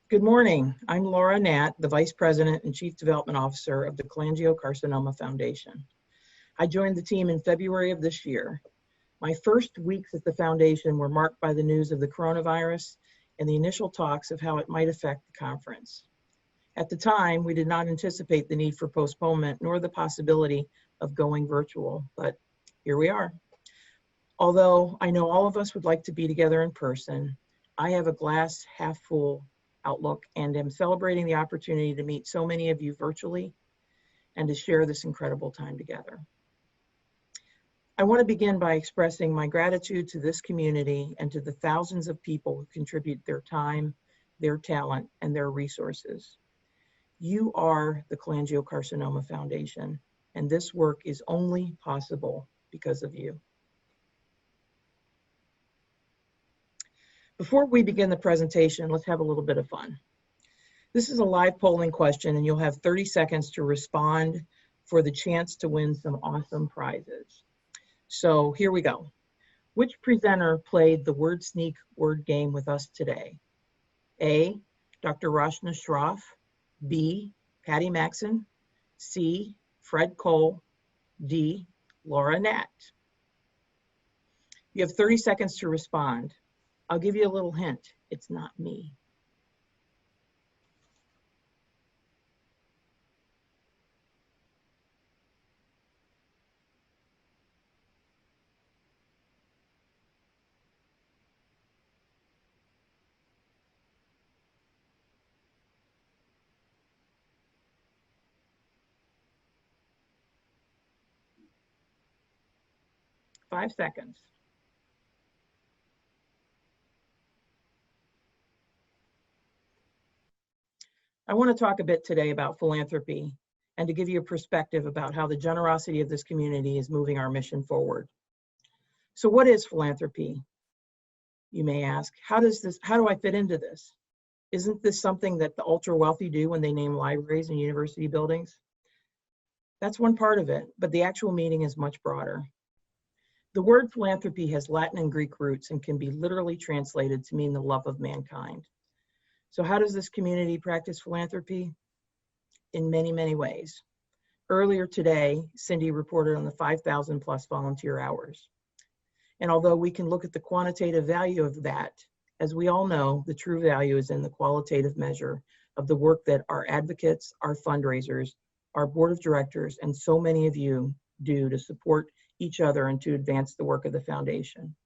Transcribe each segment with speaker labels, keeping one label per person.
Speaker 1: Good morning. I'm Laura Hnat, the Vice President and Chief Development Officer of the Cholangiocarcinoma Foundation. I joined the team in February of this year. My first weeks at the foundation were marked by the news of the coronavirus and the initial talks of how it might affect the conference. At the time, we did not anticipate the need for postponement nor the possibility of going virtual, but here we are. Although I know all of us would like to be together in person, I have a glass half full outlook and am celebrating the opportunity to meet so many of you virtually and to share this incredible time together. I want to begin by expressing my gratitude to this community and to the thousands of people who contribute their time, their talent, and their resources. You are the Cholangiocarcinoma Foundation, and this work is only possible because of you. Before we begin the presentation, let's have a little bit of fun. This is a live polling question, and you'll have 30 seconds to respond for the chance to win some awesome prizes. So here we go. Which presenter played the Word Sneak word game with us today? A, Dr. Rashna Shroff. B, Patty Maxon. C, Fred Cole. D, Laura Hnat. You have 30 seconds to respond. I'll give you a little hint. It's not me. Five seconds. I want to talk a bit today about philanthropy and to give you a perspective about how the generosity of this community is moving our mission forward. So what is philanthropy? You may ask, how do I fit into this? Isn't this something that the ultra wealthy do when they name libraries and university buildings? That's one part of it, but the actual meaning is much broader. The word philanthropy has Latin and Greek roots and can be literally translated to mean the love of mankind. So how does this community practice philanthropy? In many, many ways. Earlier today, Cindy reported on the 5,000 plus volunteer hours. And although we can look at the quantitative value of that, as we all know, the true value is in the qualitative measure of the work that our advocates, our fundraisers, our board of directors, and so many of you do to support each other and to advance the work of the foundation.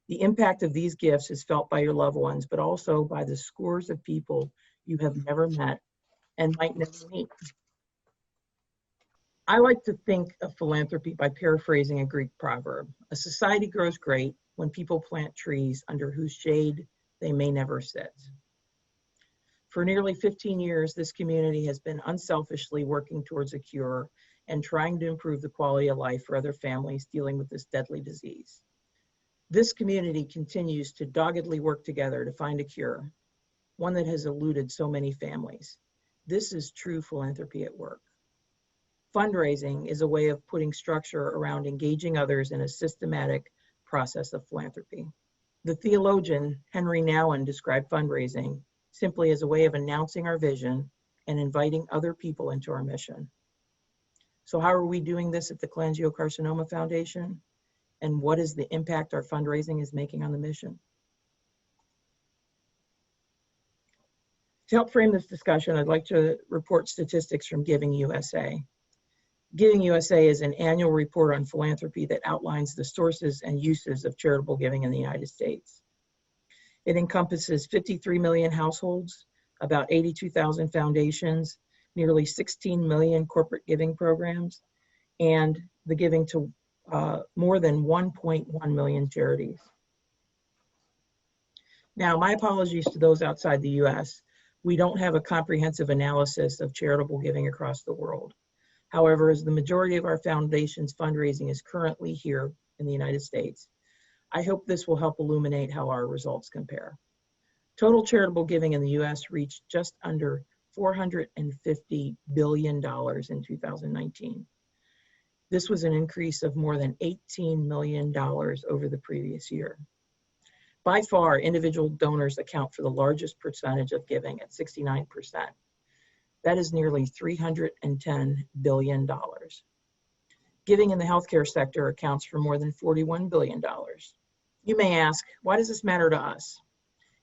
Speaker 1: The impact of these gifts is felt by your loved ones, but also by the scores of people you have never met and might never meet. I like to think of philanthropy by paraphrasing a Greek proverb. A society grows great when people plant trees under whose shade they may never sit. For nearly 15 years, this community has been unselfishly working towards a cure and trying to improve the quality of life for other families dealing with this deadly disease. This community continues to doggedly work together to find a cure, one that has eluded so many families. This is true philanthropy at work. Fundraising is a way of putting structure around engaging others in a systematic process of philanthropy. The theologian Henry Nouwen described fundraising simply as a way of announcing our vision and inviting other people into our mission. So how are we doing this at the Cholangiocarcinoma Foundation? And what is the impact our fundraising is making on the mission? To help frame this discussion, I'd like to report statistics from Giving USA. Giving USA is an annual report on philanthropy that outlines the sources and uses of charitable giving in the United States. It encompasses 53 million households, about 82,000 foundations, nearly 16 million corporate giving programs, and the giving to more than 1.1 million charities. Now, my apologies to those outside the US. We don't have a comprehensive analysis of charitable giving across the world. However, as the majority of our foundation's fundraising is currently here in the United States, I hope this will help illuminate how our results compare. Total charitable giving in the US reached just under $450 billion in 2019. This was an increase of more than $18 million over the previous year. By far, individual donors account for the largest percentage of giving at 69%. That is nearly $310 billion. Giving in the healthcare sector accounts for more than $41 billion. You may ask, why does this matter to us?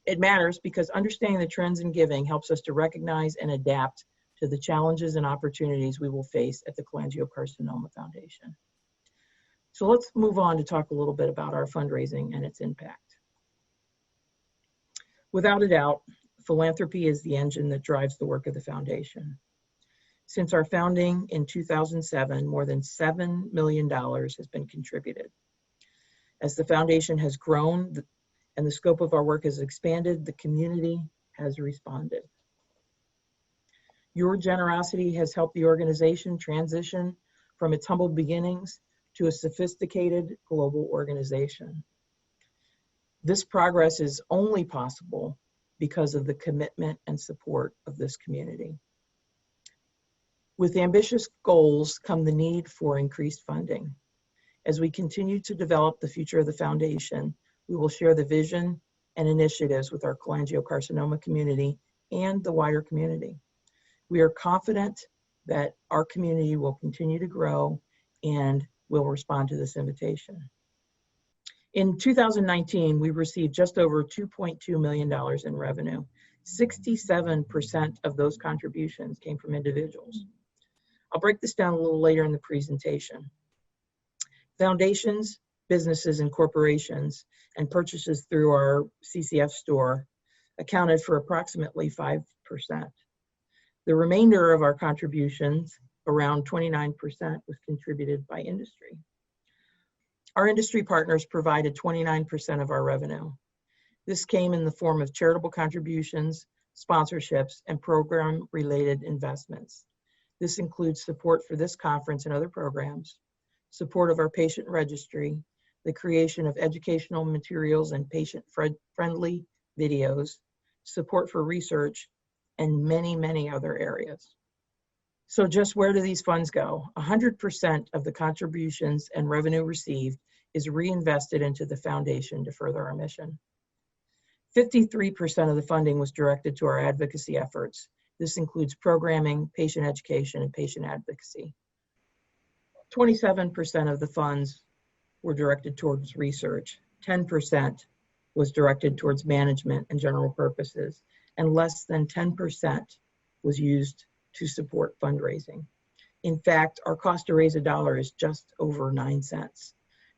Speaker 1: It matters because understanding the trends in giving helps us to recognize and adapt to the challenges and opportunities we will face at the Cholangiocarcinoma Foundation. So let's move on to talk a little bit about our fundraising and its impact. Without a doubt, philanthropy is the engine that drives the work of the foundation. Since our founding in 2007, more than $7 million has been contributed. As the foundation has grown and the scope of our work has expanded, the community has responded. Your generosity has helped the organization transition from its humble beginnings to a sophisticated global organization. This progress is only possible because of the commitment and support of this community. With ambitious goals come the need for increased funding. As we continue to develop the future of the foundation, we will share the vision and initiatives with our cholangiocarcinoma community and the wider community. We are confident that our community will continue to grow and will respond to this invitation. In 2019, we received just over $2.2 million in revenue. 67% of those contributions came from individuals. I'll break this down a little later in the presentation. Foundations, businesses, and corporations, and purchases through our CCF store accounted for approximately 5%. The remainder of our contributions, around 29%, was contributed by industry. Our industry partners provided 29% of our revenue. This came in the form of charitable contributions, sponsorships, and program-related investments. This includes support for this conference and other programs, support of our patient registry, the creation of educational materials and patient-friendly videos, support for research, and many, many other areas. So just where do these funds go? 100% of the contributions and revenue received is reinvested into the foundation to further our mission. 53% of the funding was directed to our advocacy efforts. This includes programming, patient education, and patient advocacy. 27% of the funds were directed towards research. 10% was directed towards management and general purposes, and less than 10% was used to support fundraising. In fact, our cost to raise $1 is just over 9 cents.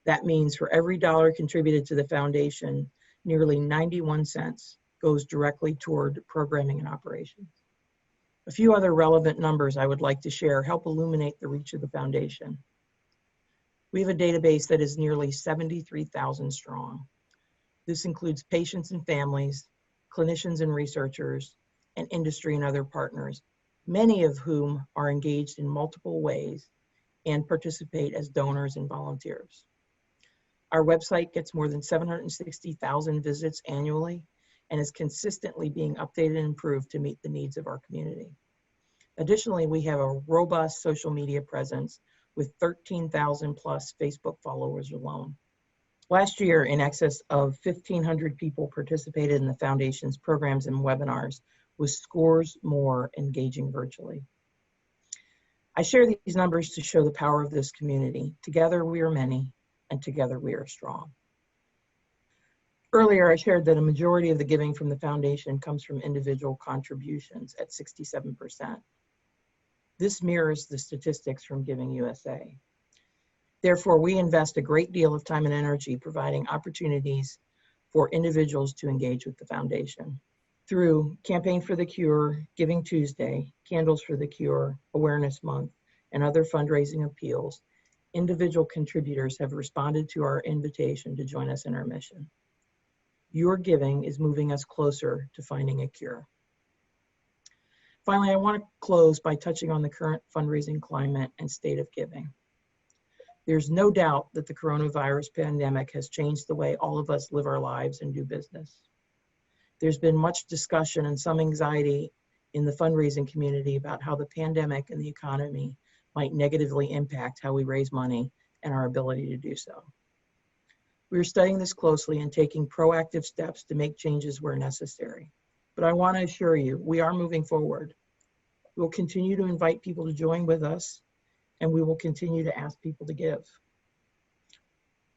Speaker 1: That means for every dollar contributed to the foundation, nearly 91 cents goes directly toward programming and operations. A few other relevant numbers I would like to share help illuminate the reach of the foundation. We have a database that is nearly 73,000 strong. This includes patients and families, clinicians and researchers, and industry and other partners, many of whom are engaged in multiple ways and participate as donors and volunteers. Our website gets more than 760,000 visits annually and is consistently being updated and improved to meet the needs of our community. Additionally, we have a robust social media presence with 13,000 plus Facebook followers alone. Last year, in excess of 1,500 people participated in the Foundation's programs and webinars, with scores more engaging virtually. I share these numbers to show the power of this community. Together we are many, and together we are strong. Earlier, I shared that a majority of the giving from the Foundation comes from individual contributions at 67%. This mirrors the statistics from Giving USA. Therefore, we invest a great deal of time and energy providing opportunities for individuals to engage with the Foundation. Through Campaign for the Cure, Giving Tuesday, Candles for the Cure, Awareness Month, and other fundraising appeals, individual contributors have responded to our invitation to join us in our mission. Your giving is moving us closer to finding a cure. Finally, I want to close by touching on the current fundraising climate and state of giving. There's no doubt that the coronavirus pandemic has changed the way all of us live our lives and do business. There's been much discussion and some anxiety in the fundraising community about how the pandemic and the economy might negatively impact how we raise money and our ability to do so. We are studying this closely and taking proactive steps to make changes where necessary. But I want to assure you, we are moving forward. We will continue to invite people to join with us, and we will continue to ask people to give.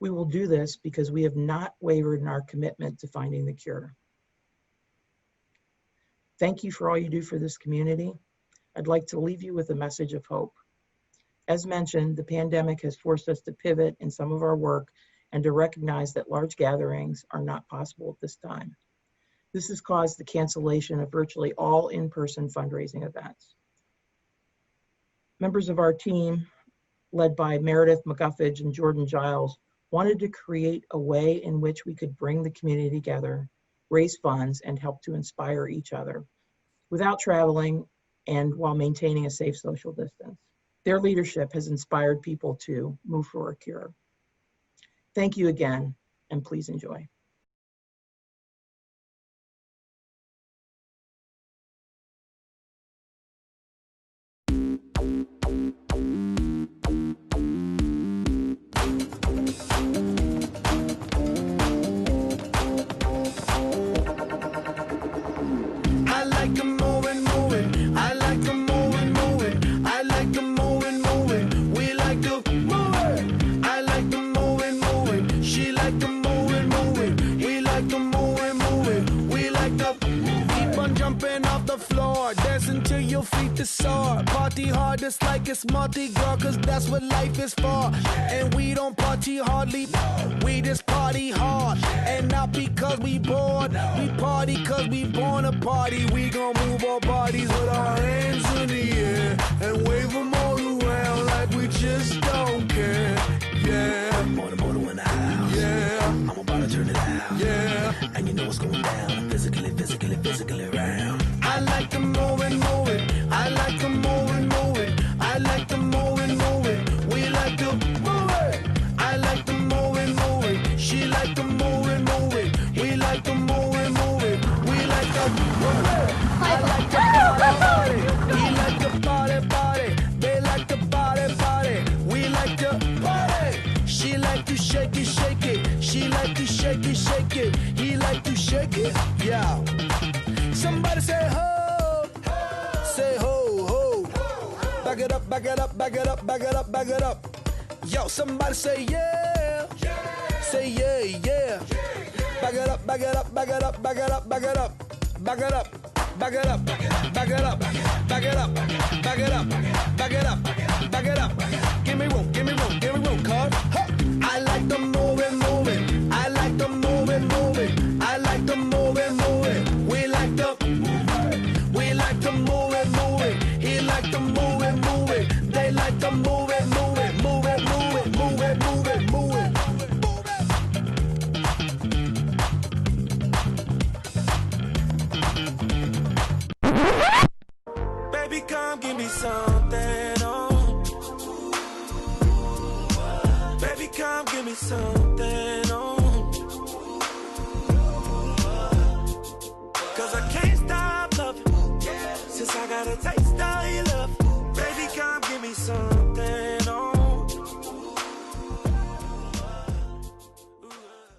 Speaker 1: We will do this because we have not wavered in our commitment to finding the cure. Thank you for all you do for this community. I'd like to leave you with a message of hope. As mentioned, the pandemic has forced us to pivot in some of our work and to recognize that large gatherings are not possible at this time. This has caused the cancellation of virtually all in-person fundraising events. Members of our team, led by Meredith McGuffage and Jordan Giles, wanted to create a way in which we could bring the community together, raise funds, and help to inspire each other without traveling and while maintaining a safe social distance. Their leadership has inspired people to move for a cure. Thank you again, and please enjoy.
Speaker 2: Until your feet to soar. Party hard just like it's Mardi Gras, cause that's what life is for. And we don't party hardly, we just party hard. And not because we bored, we party cause we born to party. We gon' move our bodies with our hands in the air and wave them all around like we just don't care. Yeah, more in the house. Yeah, I'm about to turn it out. Yeah, and you know what's going down. Physically round. I like the moving. I like the moving. I like the moving. We like the moving. I like the moving. She like the moving. We like the moving. We like the moving. I like the body. He like the body. They like the body. We like the body. She like to shake it. She like to shake it. He like to shake it. Yeah. Somebody say ho, say ho, ho. Back it up. Yo, somebody say yeah, say yeah. Back it up. Give me room, cuz. I like the moving. I like the moving. I like the moving. We like the moving. He like the moving. They like the moving. Baby, come give me something, oh. Baby, come give me some.